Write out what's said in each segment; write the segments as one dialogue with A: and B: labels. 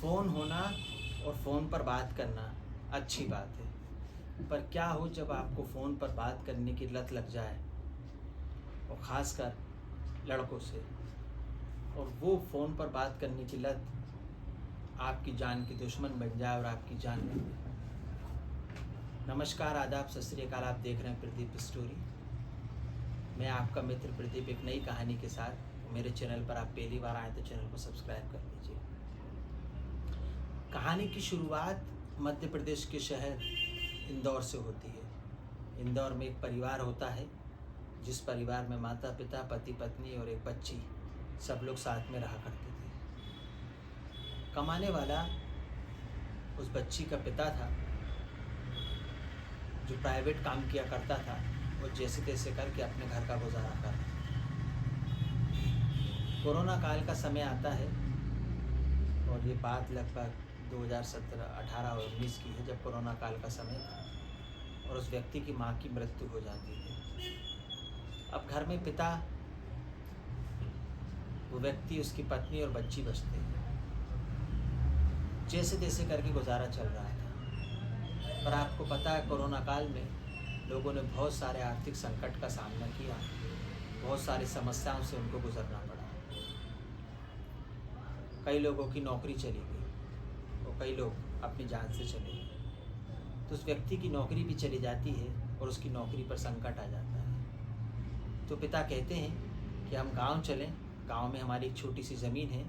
A: Phone होना और phone पर बात करना अच्छी बात है, पर क्या हो जब आपको फ़ोन पर बात करने की लत लग जाए, और ख़ासकर लड़कों से, और वो फ़ोन पर बात करने की लत आपकी जान की दुश्मन बन जाए और आपकी जान ले ले। नमस्कार, आदाब, सत श्री अकाल। आप देख रहे हैं प्रदीप स्टोरी। मैं आपका मित्र प्रदीप एक नई कहानी के साथ। मेरे चैनल पर आप पहली बार आए तो चैनल को सब्सक्राइब कर लीजिए। कहानी की शुरुआत मध्य प्रदेश के शहर इंदौर से होती है। इंदौर में एक परिवार होता है, जिस परिवार में माता पिता, पति पत्नी और एक बच्ची, सब लोग साथ में रहा करते थे। कमाने वाला उस बच्ची का पिता था, जो प्राइवेट काम किया करता था और जैसे तैसे करके अपने घर का गुजारा कर। कोरोना काल का समय आता है और ये बात लगभग 2017, 18 और 19 की है, जब कोरोना काल का समय था और उस व्यक्ति की माँ की मृत्यु हो जाती है। अब घर में पिता, वो व्यक्ति, उसकी पत्नी और बच्ची बचते हैं। जैसे तैसे करके गुजारा चल रहा था, पर आपको पता है कोरोना काल में लोगों ने बहुत सारे आर्थिक संकट का सामना किया, बहुत सारी समस्याओं से उनको गुजरना पड़ा। कई लोगों की नौकरी चली गई और कई लोग अपनी जान से चले गए। तो उस व्यक्ति की नौकरी भी चली जाती है और उसकी नौकरी पर संकट आ जाता है। तो पिता कहते हैं कि हम गांव चलें, गांव में हमारी एक छोटी सी ज़मीन है,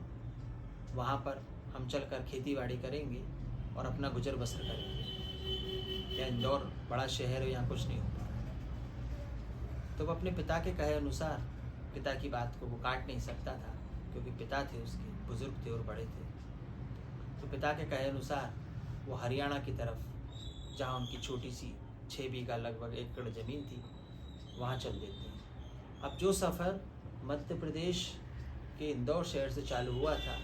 A: वहाँ पर हम चलकर खेती बाड़ी करेंगे और अपना गुजर बसर करेंगे। क्या इंदौर बड़ा शहर है, यहाँ कुछ नहीं हो पा रहा। तो वो अपने पिता के कहे अनुसार, पिता की बात को वो काट नहीं सकता था, क्योंकि पिता थे उसके, बुजुर्ग थे और बड़े थे। तो पिता के कहे अनुसार वो हरियाणा की तरफ, जहाँ उनकी छोटी सी 6 बीघा लगभग 1 एकड़ ज़मीन थी, वहाँ चल देते हैं। अब जो सफ़र मध्य प्रदेश के इंदौर शहर से चालू हुआ था,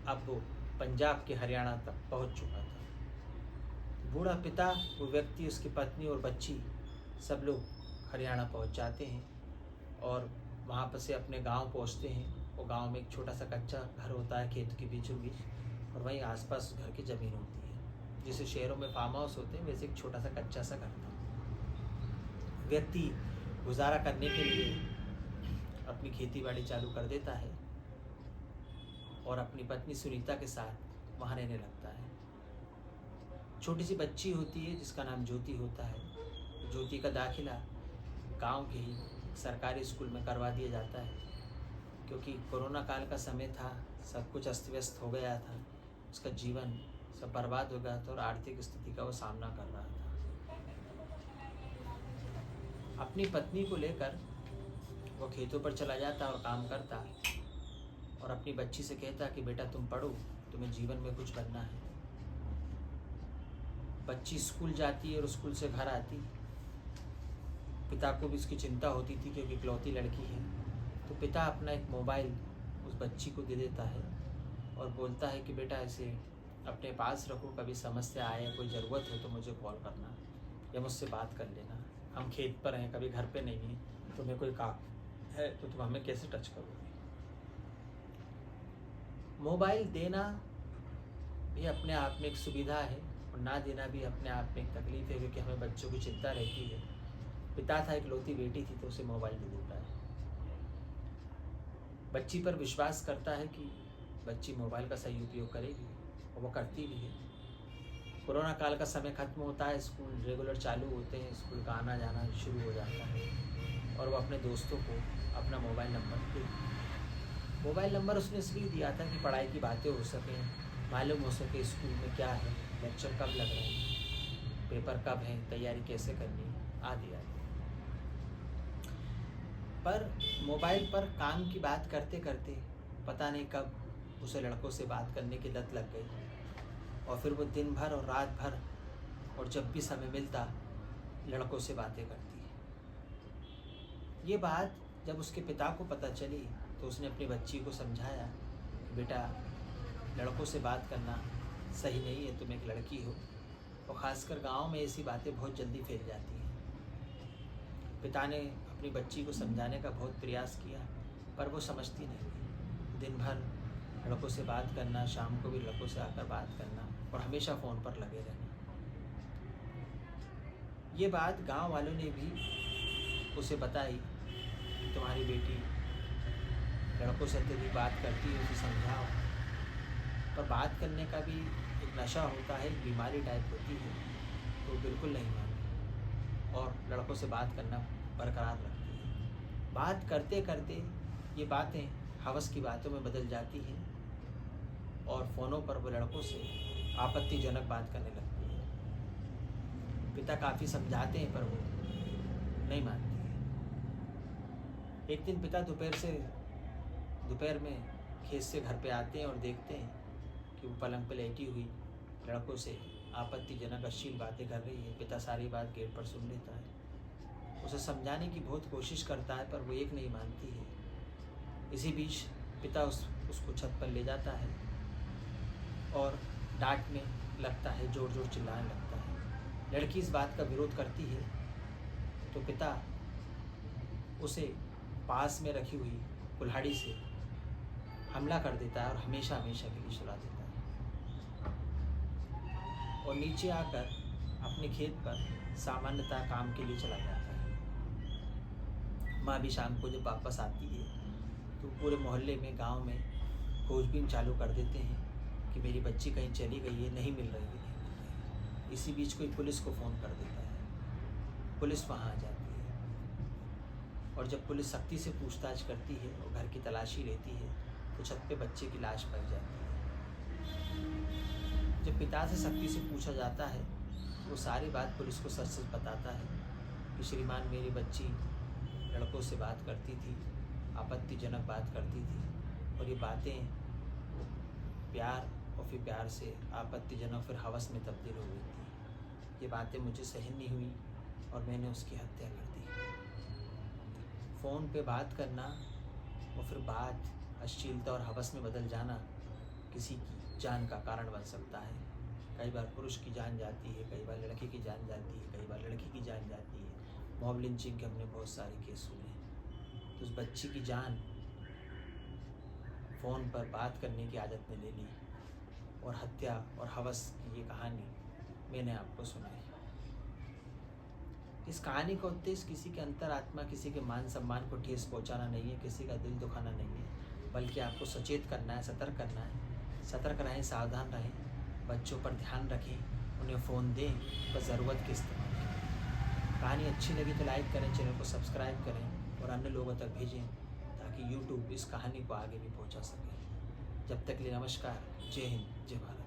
A: अब वो पंजाब के हरियाणा तक पहुँच चुका था। बूढ़ा पिता, वो व्यक्ति, उसकी पत्नी और बच्ची, सब लोग हरियाणा पहुंच जाते हैं और वहाँ पर से अपने गांव पहुंचते हैं। वो गांव में एक छोटा सा कच्चा घर होता है, खेत के बीचों बीच, और वहीं आसपास घर की ज़मीन होती है। जैसे शहरों में फार्म हाउस होते हैं, वैसे एक छोटा सा कच्चा सा घर था। व्यक्ति गुजारा करने के लिए अपनी खेती बाड़ी चालू कर देता है और अपनी पत्नी सुनीता के साथ वहाँ रहने लगता है। छोटी सी बच्ची होती है जिसका नाम ज्योति होता है। ज्योति का दाखिला गांव के ही सरकारी स्कूल में करवा दिया जाता है, क्योंकि कोरोना काल का समय था, सब कुछ अस्त व्यस्त हो गया था, उसका जीवन सब बर्बाद हो गया था और आर्थिक स्थिति का वो सामना कर रहा था। अपनी पत्नी को लेकर वो खेतों पर चला जाता और काम करता और अपनी बच्ची से कहता कि बेटा तुम पढ़ो, तुम्हें जीवन में कुछ बनना है। बच्ची स्कूल जाती है और स्कूल से घर आती। पिता को भी इसकी चिंता होती थी, क्योंकि इकलौती लड़की है। तो पिता अपना एक मोबाइल उस बच्ची को दे देता है और बोलता है कि बेटा इसे अपने पास रखो, कभी समस्या आए, कोई ज़रूरत हो तो मुझे कॉल करना या मुझसे बात कर लेना। हम खेत पर हैं, कभी घर पे नहीं हैं, तुम्हें कोई काम है तो तुम हमें कैसे टच करोगे। मोबाइल देना भी अपने आप में एक सुविधा है और ना देना भी अपने आप में एक तकलीफ है, क्योंकि हमें बच्चों की चिंता रहती है। पिता था, इकलौती बेटी थी, तो उसे मोबाइल दे देता है। बच्ची पर विश्वास करता है कि बच्ची मोबाइल का सही उपयोग करेगी, और वो करती भी है। कोरोना काल का समय खत्म होता है, स्कूल रेगुलर चालू होते हैं, स्कूल का आना जाना शुरू हो जाता है और वो अपने दोस्तों को अपना मोबाइल नंबर दे। मोबाइल नंबर उसने इसलिए दिया था कि पढ़ाई की बातें हो सकें, मालूम हो सके स्कूल में क्या है, लेक्चर कब लग रहे हैं, पेपर कब है, तैयारी कैसे करनी है, आदि आदि। पर मोबाइल पर काम की बात करते करते पता नहीं कब उसे लड़कों से बात करने की लत लग गई, और फिर वो दिन भर और रात भर और जब भी समय मिलता लड़कों से बातें करती है। ये बात जब उसके पिता को पता चली तो उसने अपनी बच्ची को समझाया कि बेटा, लड़कों से बात करना सही नहीं है, तुम एक लड़की हो, और ख़ासकर गांव में ऐसी बातें बहुत जल्दी फैल जाती हैं। पिता ने अपनी बच्ची को समझाने का बहुत प्रयास किया, पर वो समझती नहीं। दिन भर लड़कों से बात करना, शाम को भी लड़कों से आकर बात करना और हमेशा फ़ोन पर लगे रहना। ये बात गांव वालों ने भी उसे बताई कि तुम्हारी बेटी लड़कों से अत्यधिक बात करती है, उसे समझाओ। पर बात करने का भी एक नशा होता है, एक बीमारी टाइप होती है, तो बिल्कुल नहीं मानती और लड़कों से बात करना बरकरार रखती है। बात करते करते ये बातें हवस की बातों में बदल जाती हैं और फ़ोनों पर वो लड़कों से आपत्तिजनक बात करने लगती है। पिता काफ़ी समझाते हैं पर वो नहीं मानती है। एक दिन पिता दोपहर में खेत से घर पे आते हैं और देखते हैं कि वो पलंग पे लेटी हुई लड़कों से आपत्तिजनक अश्लील बातें कर रही है। पिता सारी बात गेट पर सुन लेता है, उसे समझाने की बहुत कोशिश करता है पर वो एक नहीं मानती है। इसी बीच पिता उसको छत पर ले जाता है और डांटने लगता है, जोर जोर चिल्लाने लगता है। लड़की इस बात का विरोध करती है तो पिता उसे पास में रखी हुई कुल्हाड़ी से हमला कर देता है और हमेशा हमेशा के लिए सुला देता है और नीचे आकर अपने खेत पर सामान्यतः काम के लिए चला जाता है। माँ भी शाम को जब वापस आती है तो पूरे मोहल्ले में, गांव में खोजबीन चालू कर देते हैं कि मेरी बच्ची कहीं चली गई है, नहीं मिल रही है। इसी बीच कोई पुलिस को फ़ोन कर देता है, पुलिस वहाँ आ जाती है और जब पुलिस सख्ती से पूछताछ करती है और घर की तलाशी लेती है तो छत पे बच्चे की लाश पाई जाती है। जब पिता से सख्ती से पूछा जाता है वो सारी बात पुलिस को सच सच बताता है कि श्रीमान, मेरी बच्ची लड़कों से बात करती थी, आपत्तिजनक बात करती थी और ये बातें प्यार और फिर प्यार से आपत्तिजनक फिर हवस में तब्दील हो गई थी। ये बातें मुझे सहन नहीं हुई और मैंने उसकी हत्या कर दी। फ़ोन पे बात करना और फिर बात अश्लीलता और हवस में बदल जाना किसी की जान का कारण बन सकता है। कई बार पुरुष की जान जाती है, कई बार लड़के की जान जाती है, कई बार लड़की की जान जाती है। मॉब लिंचिंग के हमने बहुत सारे केस सुने हैं। तो उस बच्ची की जान फ़ोन पर बात करने की आदत में ले ली और हत्या और हवस की ये कहानी मैंने आपको सुनाई। इस कहानी का उद्देश्य किसी के अंतरात्मा, किसी के मान सम्मान को ठेस पहुंचाना नहीं है, किसी का दिल दुखाना नहीं है, बल्कि आपको सचेत करना है, सतर्क करना है। सतर्क रहें, सावधान रहें, बच्चों पर ध्यान रखें, उन्हें फ़ोन दें पर ज़रूरत के इस्तेमाल करें। कहानी अच्छी लगी तो लाइक करें, चैनल को सब्सक्राइब करें और अन्य लोगों तक भेजें ताकि यूट्यूब इस कहानी को आगे भी पहुंचा सके। जब तक के लिए नमस्कार, जय हिंद, जय भारत।